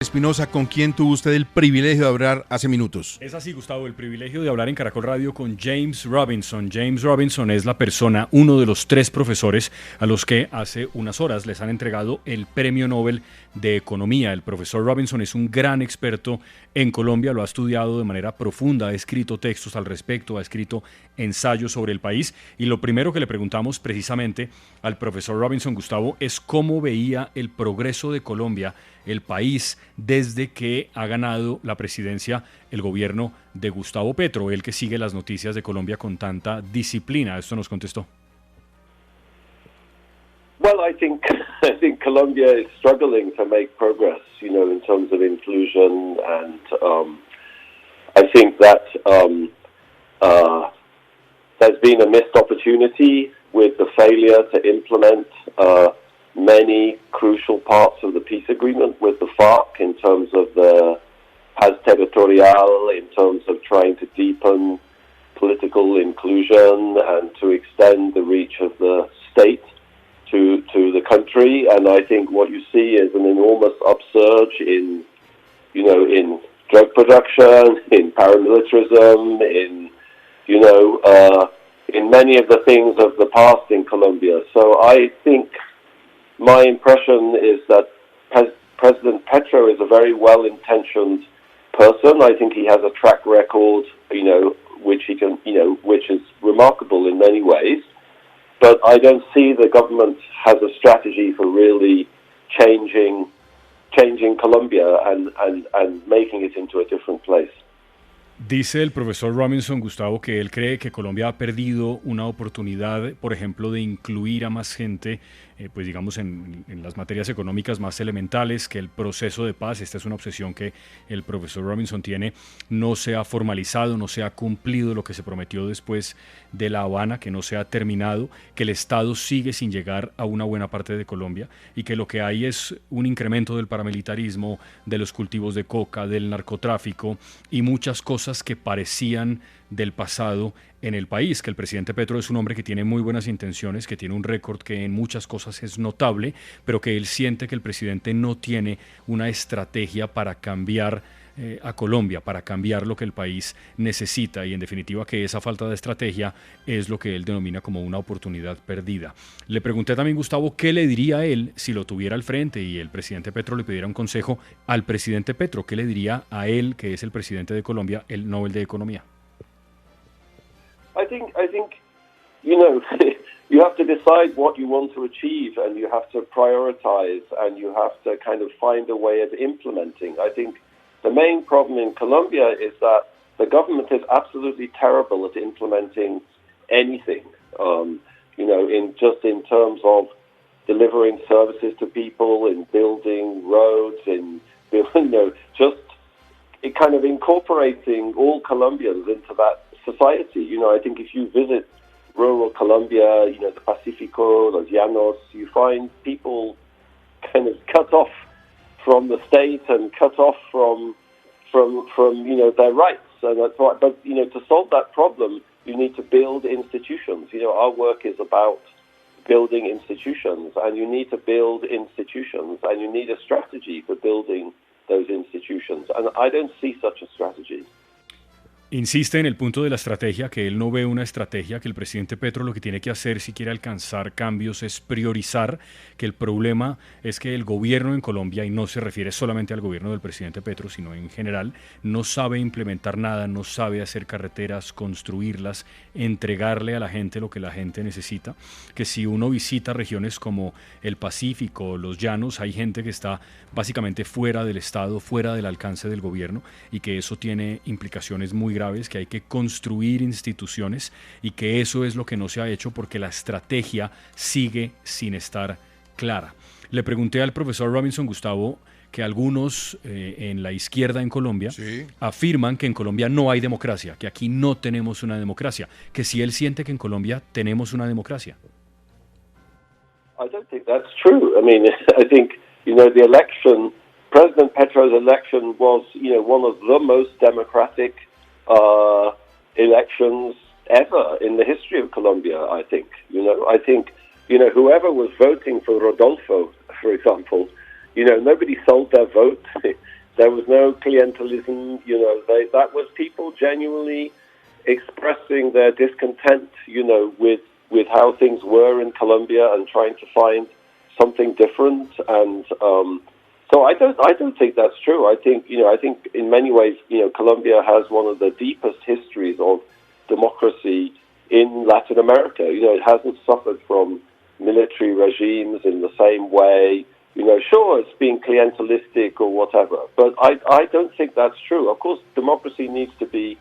Espinosa, ¿con quién tuvo usted el privilegio de hablar hace minutos? Es así, Gustavo, el privilegio de hablar en Caracol Radio con James Robinson. James Robinson es la persona, uno de los 3 profesores a los que hace unas horas les han entregado el Premio Nobel de Economía. El profesor Robinson es un gran experto en Colombia, lo ha estudiado de manera profunda, ha escrito textos al respecto, ha escrito ensayos sobre el país, y lo primero que le preguntamos precisamente al profesor Robinson, Gustavo, es cómo veía el progreso de Colombia, el país, desde que ha ganado la presidencia el gobierno de Gustavo Petro, el que sigue las noticias de Colombia con tanta disciplina. Esto nos contestó. Well, I think Colombia is struggling to make progress, in terms of inclusion, and I think that there's been a missed opportunity with the failure to implement many crucial parts of the peace agreement with the FARC in terms of the paz territorial, in terms of trying to deepen political inclusion and to extend the reach of the state to the country. And I think what you see is an enormous upsurge in drug production, in paramilitarism, in many of the things of the past in Colombia. So I think my impression is that President Petro is a very well-intentioned person. I think he has a track record, which is remarkable in many ways. But I don't see the government has a strategy for really changing Colombia and making it into a different place. Dice el profesor Robinson, Gustavo, que él cree que Colombia ha perdido una oportunidad, por ejemplo, de incluir a más gente, pues digamos, en las materias económicas más elementales, que el proceso de paz, esta es una obsesión que el profesor Robinson tiene, no se ha formalizado, no se ha cumplido lo que se prometió después de La Habana, que no se ha terminado, que el Estado sigue sin llegar a una buena parte de Colombia y que lo que hay es un incremento del paramilitarismo, de los cultivos de coca, del narcotráfico y muchas cosas que parecían del pasado en el país, que el presidente Petro es un hombre que tiene muy buenas intenciones, que tiene un récord que en muchas cosas es notable, pero que él siente que el presidente no tiene una estrategia para cambiar a Colombia, para cambiar lo que el país necesita, y en definitiva que esa falta de estrategia es lo que él denomina como una oportunidad perdida. Le pregunté también, Gustavo, ¿qué le diría él si lo tuviera al frente y el presidente Petro le pidiera un consejo al presidente Petro? ¿Qué le diría a él, que es el presidente de Colombia, el Nobel de Economía? I think you have to decide what you want to achieve, and you have to prioritize, and you have to kind of find a way of implementing. I think the main problem in Colombia is that the government is absolutely terrible at implementing anything, in terms of delivering services to people, in building roads, in just kind of incorporating all Colombians into that society. I think if you visit rural Colombia, the Pacifico, los Llanos, you find people kind of cut off from the state and cut off from their rights. And that's why, but to solve that problem, you need to build institutions. Our work is about building institutions, and you need to build institutions, and you need a strategy for building those institutions. And I don't see such a strategy. Insiste en el punto de la estrategia, que él no ve una estrategia, que el presidente Petro lo que tiene que hacer si quiere alcanzar cambios es priorizar, que el problema es que el gobierno en Colombia, y no se refiere solamente al gobierno del presidente Petro, sino en general, no sabe implementar nada, no sabe hacer carreteras, construirlas, entregarle a la gente lo que la gente necesita, que si uno visita regiones como el Pacífico, los Llanos, hay gente que está básicamente fuera del Estado, fuera del alcance del gobierno, y que eso tiene implicaciones muy graves, que hay que construir instituciones y que eso es lo que no se ha hecho porque la estrategia sigue sin estar clara. Le pregunté al profesor Robinson, Gustavo, que algunos en la izquierda en Colombia afirman que en Colombia no hay democracia, que aquí no tenemos una democracia, que si él siente que en Colombia tenemos una democracia. I don't think that's true. I mean, I think, the election, President Petro's election was, one of the most democratic elections ever in the history of Colombia, I think. I think, whoever was voting for Rodolfo, for example, nobody sold their vote. There was no clientelism. That was people genuinely expressing their discontent, with how things were in Colombia and trying to find something different. And so I don't think that's true. I think in many ways, Colombia has one of the deepest histories of democracy in Latin America. It hasn't suffered from military regimes in the same way. Sure, it's been clientelistic or whatever, but I don't think that's true. Of course, democracy needs to be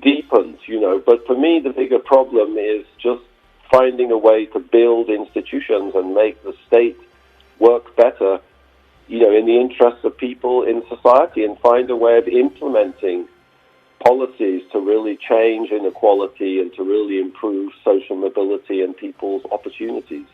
deepened, but for me, the bigger problem is just finding a way to build institutions and make the state work better, in the interests of people in society, and find a way of implementing policies to really change inequality and to really improve social mobility and people's opportunities.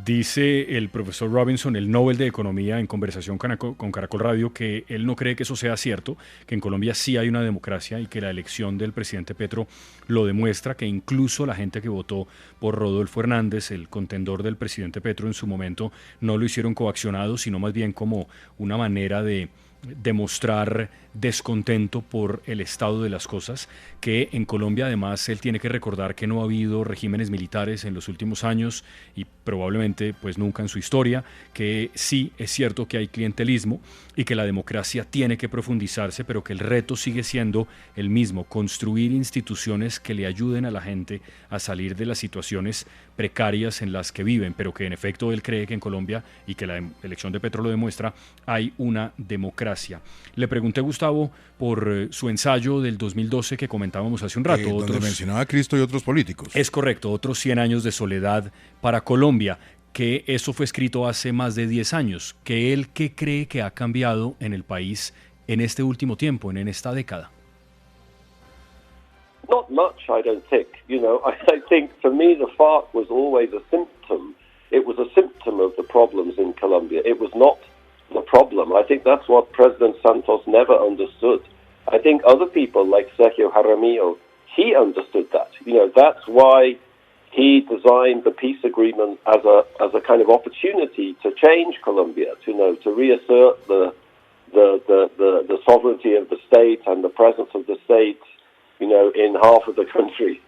Dice el profesor Robinson, el Nobel de Economía, en conversación con Caracol Radio, que él no cree que eso sea cierto, que en Colombia sí hay una democracia y que la elección del presidente Petro lo demuestra, que incluso la gente que votó por Rodolfo Hernández, el contendor del presidente Petro en su momento, no lo hicieron coaccionado, sino más bien como una manera de demostrar descontento por el estado de las cosas, que en Colombia además él tiene que recordar que no ha habido regímenes militares en los últimos años y probablemente pues nunca en su historia, que sí es cierto que hay clientelismo y que la democracia tiene que profundizarse, pero que el reto sigue siendo el mismo: construir instituciones que le ayuden a la gente a salir de las situaciones precarias en las que viven, pero que en efecto él cree que en Colombia, y que la elección de Petro lo demuestra, hay una democracia. Le pregunté, Gustavo, por su ensayo del 2012 que comentábamos hace un rato. Donde mencionaba a Cristo y otros políticos. Es correcto, otros 100 años de soledad para Colombia, que eso fue escrito hace más de 10 años. ¿Qué cree que ha cambiado en el país en este último tiempo, en esta década? Not much, I don't think. I think for me the FARC was always a symptom. It was a symptom of the problems in Colombia. It was not the problem. I think that's what President Santos never understood. I think other people like Sergio Jaramillo, he understood that. That's why he designed the peace agreement as a kind of opportunity to change Colombia, to reassert the sovereignty of the state and the presence of the state, in half of the country.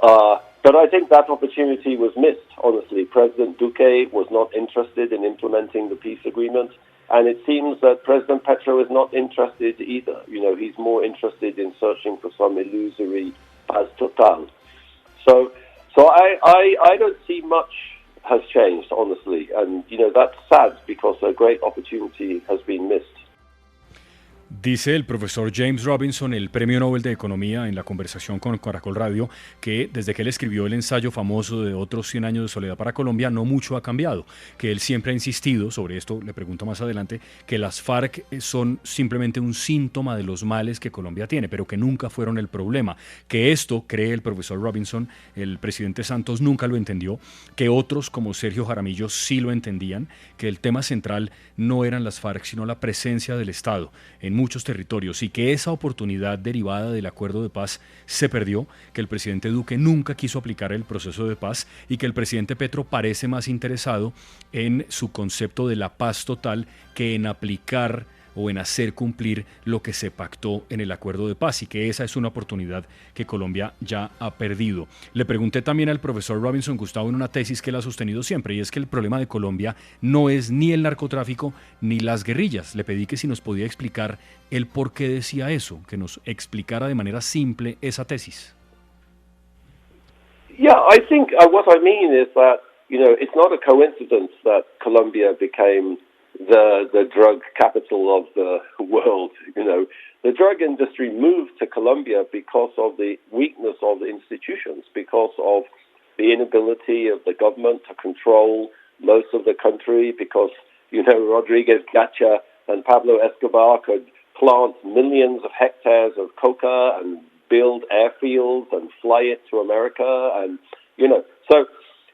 But I think that opportunity was missed, honestly. President Duque was not interested in implementing the peace agreement, and it seems that President Petro is not interested either. He's more interested in searching for some illusory paz total. So I don't see much has changed, honestly, and that's sad because a great opportunity has been missed. Dice el profesor James Robinson, el Premio Nobel de Economía, en la conversación con Caracol Radio, que desde que él escribió el ensayo famoso de otros 100 años de soledad para Colombia, no mucho ha cambiado, que él siempre ha insistido, sobre esto le pregunto más adelante, que las FARC son simplemente un síntoma de los males que Colombia tiene, pero que nunca fueron el problema, que esto, cree el profesor Robinson, el presidente Santos nunca lo entendió, que otros como Sergio Jaramillo sí lo entendían, que el tema central no eran las FARC, sino la presencia del Estado en muchos territorios, y que esa oportunidad derivada del acuerdo de paz se perdió, que el presidente Duque nunca quiso aplicar el proceso de paz y que el presidente Petro parece más interesado en su concepto de la paz total que en aplicar o en hacer cumplir lo que se pactó en el acuerdo de paz, y que esa es una oportunidad que Colombia ya ha perdido. Le pregunté también al profesor Robinson, Gustavo, en una tesis que él ha sostenido siempre, y es que el problema de Colombia no es ni el narcotráfico ni las guerrillas. Le pedí que si nos podía explicar el por qué decía eso, que nos explicara de manera simple esa tesis. Yeah, I think what I mean is that, it's not a coincidence that Colombia became the drug capital of the world. The drug industry moved to Colombia because of the weakness of the institutions, because of the inability of the government to control most of the country, because, Rodriguez Gacha and Pablo Escobar could plant millions of hectares of coca and build airfields and fly it to America. And, so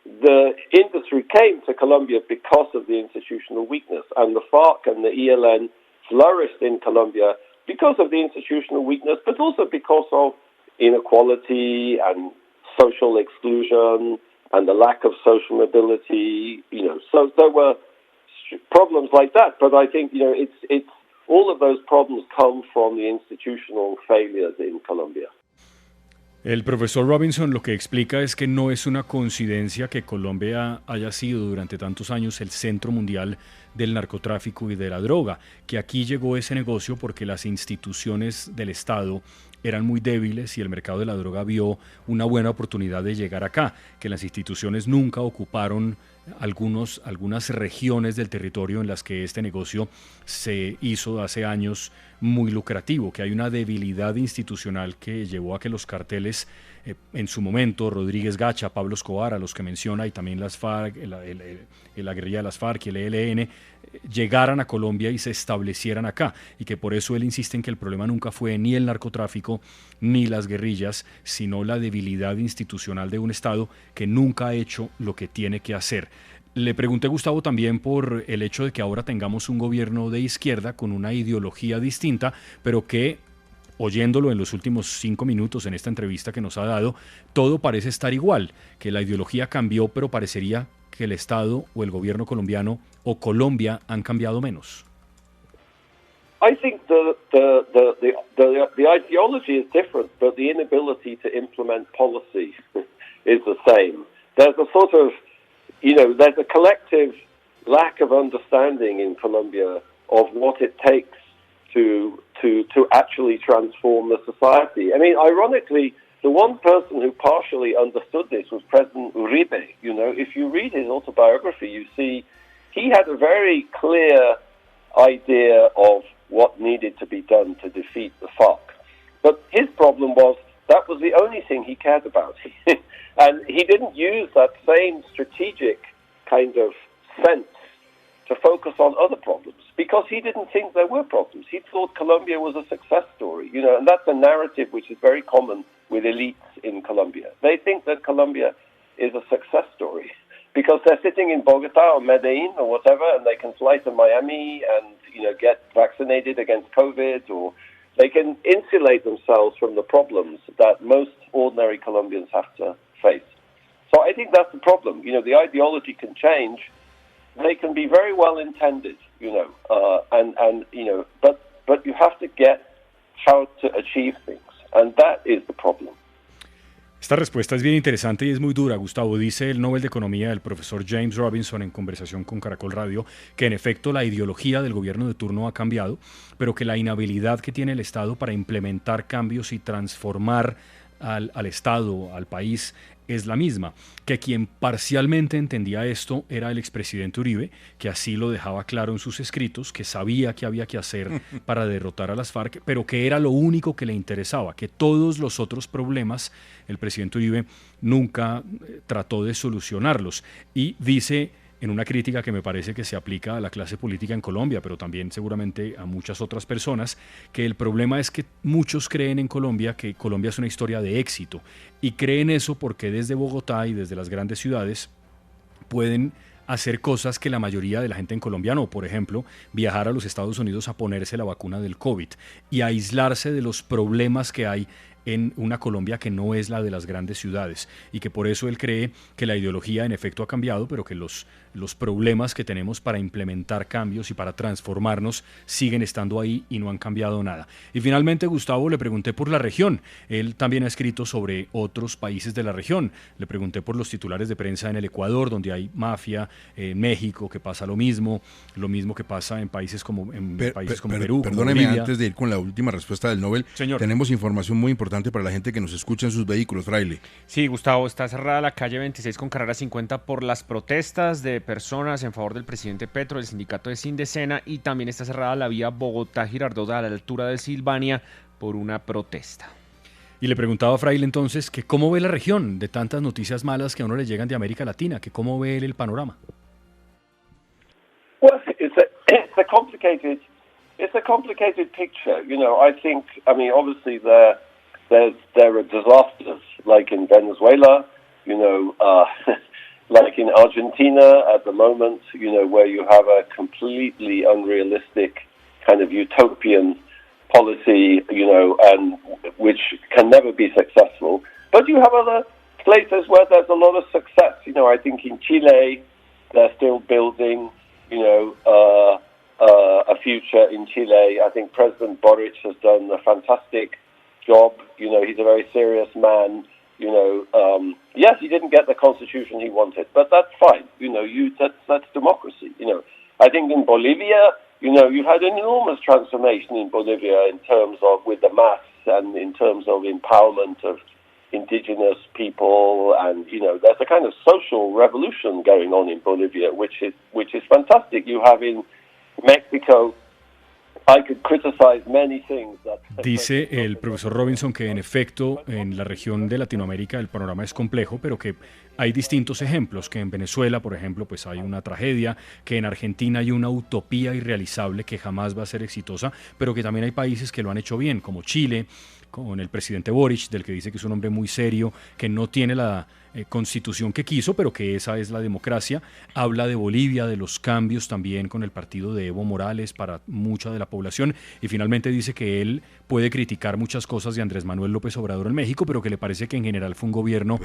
the industry came to Colombia because of the institutional weakness, and the FARC and the ELN flourished in Colombia because of the institutional weakness, but also because of inequality and social exclusion and the lack of social mobility. So there were problems like that. But I think, it's all of those problems come from the institutional failures in Colombia. El profesor Robinson lo que explica es que no es una coincidencia que Colombia haya sido durante tantos años el centro mundial del narcotráfico y de la droga, que aquí llegó ese negocio porque las instituciones del Estado eran muy débiles y el mercado de la droga vio una buena oportunidad de llegar acá, que las instituciones nunca ocuparon algunas regiones del territorio en las que este negocio se hizo hace años muy lucrativo, que hay una debilidad institucional que llevó a que los carteles en su momento, Rodríguez Gacha, Pablo Escobar, a los que menciona, y también las FARC, la guerrilla de las FARC y el ELN, llegaran a Colombia y se establecieran acá, y que por eso él insiste en que el problema nunca fue ni el narcotráfico ni las guerrillas, sino la debilidad institucional de un Estado que nunca ha hecho lo que tiene que hacer. Le pregunté, Gustavo, también por el hecho de que ahora tengamos un gobierno de izquierda con una ideología distinta, pero que, oyéndolo en los últimos 5 minutos en esta entrevista que nos ha dado, todo parece estar igual, que la ideología cambió, pero parecería que el Estado o el gobierno colombiano o Colombia han cambiado menos. I think the ideology is different, but the inability to implement policy is the same. There's a sort of, there's a collective lack of understanding in Colombia of what it takes to actually transform the society. I mean, ironically, the one person who partially understood this was President Uribe. If you read his autobiography, you see he had a very clear idea of what needed to be done to defeat the FARC. But his problem was that was the only thing he cared about. And he didn't use that same strategic kind of sense to focus on other problems because he didn't think there were problems. He thought Colombia was a success story, and that's a narrative which is very common with elites in Colombia. They think that Colombia is a success story because they're sitting in Bogota or Medellin or whatever, and they can fly to Miami and get vaccinated against COVID, or they can insulate themselves from the problems that most ordinary Colombians have to face. So I think that's the problem. The ideology can change. They can be very well intended, but you have to get how to achieve things, and that is the problem. Esta respuesta es bien interesante y es muy dura, Gustavo. Dice el Nobel de Economía, el profesor James Robinson, en conversación con Caracol Radio, que en efecto la ideología del gobierno de turno ha cambiado, pero que la inhabilidad que tiene el Estado para implementar cambios y transformar al Estado, al país, es la misma, que quien parcialmente entendía esto era el expresidente Uribe, que así lo dejaba claro en sus escritos, que sabía qué había que hacer para derrotar a las FARC, pero que era lo único que le interesaba, que todos los otros problemas el presidente Uribe nunca trató de solucionarlos. Y dice, en una crítica que me parece que se aplica a la clase política en Colombia, pero también seguramente a muchas otras personas, que el problema es que muchos creen en Colombia que Colombia es una historia de éxito, y creen eso porque desde Bogotá y desde las grandes ciudades pueden hacer cosas que la mayoría de la gente en Colombia no. Por ejemplo, viajar a los Estados Unidos a ponerse la vacuna del COVID y aislarse de los problemas que hay en una Colombia que no es la de las grandes ciudades, y que por eso él cree que la ideología en efecto ha cambiado, pero que los problemas que tenemos para implementar cambios y para transformarnos siguen estando ahí y no han cambiado nada. Y finalmente, Gustavo, le pregunté por la región. Él también ha escrito sobre otros países de la región. Le pregunté por los titulares de prensa en el Ecuador, donde hay mafia, en México, que pasa lo mismo que pasa en países como Perú. Perdóneme, como antes de ir con la última respuesta del Nobel, señor, tenemos información muy importante para la gente que nos escucha en sus vehículos, Fraile. Sí, Gustavo, está cerrada la calle 26 con carrera 50 por las protestas de personas en favor del presidente Petro, del sindicato de Sindecena, y también está cerrada la vía Bogotá-Girardot a la altura de Silvania por una protesta. Y le preguntaba a Fraile entonces que cómo ve la región de tantas noticias malas que a uno le llegan de América Latina, que cómo ve él el panorama. Well, it's a complicated picture. Obviously there are disasters like in Venezuela, like in Argentina at the moment, where you have a completely unrealistic kind of utopian policy, and which can never be successful. But you have other places where there's a lot of success. I think in Chile, they're still building. a future in Chile. I think President Boric has done a fantastic job. He's a very serious man. Yes, he didn't get the constitution he wanted, but that's fine. That's democracy. I think in Bolivia, you've had an enormous transformation in Bolivia in terms of with the MAS and in terms of empowerment of indigenous people, and there's a kind of social revolution going on in Bolivia, which is fantastic. You have in Mexico. Dice el profesor Robinson que en efecto en la región de Latinoamérica el panorama es complejo, pero que hay distintos ejemplos, que en Venezuela, por ejemplo, pues hay una tragedia, que en Argentina hay una utopía irrealizable que jamás va a ser exitosa, pero que también hay países que lo han hecho bien, como Chile, con el presidente Boric, del que dice que es un hombre muy serio, que no tiene la constitución que quiso, pero que esa es la democracia. Habla de Bolivia, de los cambios también con el partido de Evo Morales para mucha de la población, y finalmente dice que él puede criticar muchas cosas de Andrés Manuel López Obrador en México, pero que le parece que en general fue un gobierno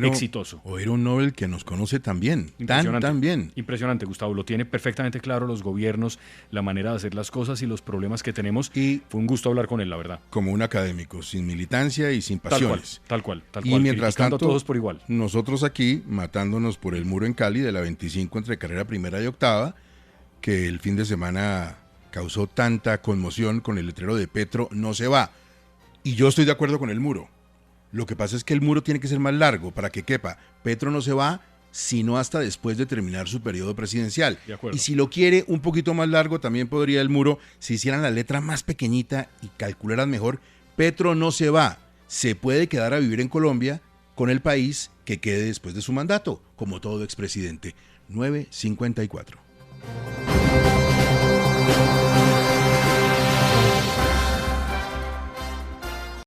exitoso. O era un Nobel que nos conoce tan bien, tan bien. Impresionante, Gustavo, lo tiene perfectamente claro los gobiernos, la manera de hacer las cosas y los problemas que tenemos, y fue un gusto hablar con él, la verdad. Como un académico, sin militancia y sin pasiones. Tal cual. Y mientras tanto, a todos por igual. Nosotros aquí, matándonos por el muro en Cali de la 25 entre carrera primera y octava, que el fin de semana causó tanta conmoción con el letrero de Petro no se va. Y yo estoy de acuerdo con el muro. Lo que pasa es que el muro tiene que ser más largo para que quepa. Petro no se va sino hasta después de terminar su periodo presidencial. Y si lo quiere un poquito más largo, también podría el muro, si hicieran la letra más pequeñita y calcularan mejor, Petro no se va, se puede quedar a vivir en Colombia con el país que quede después de su mandato, como todo expresidente. 9:54.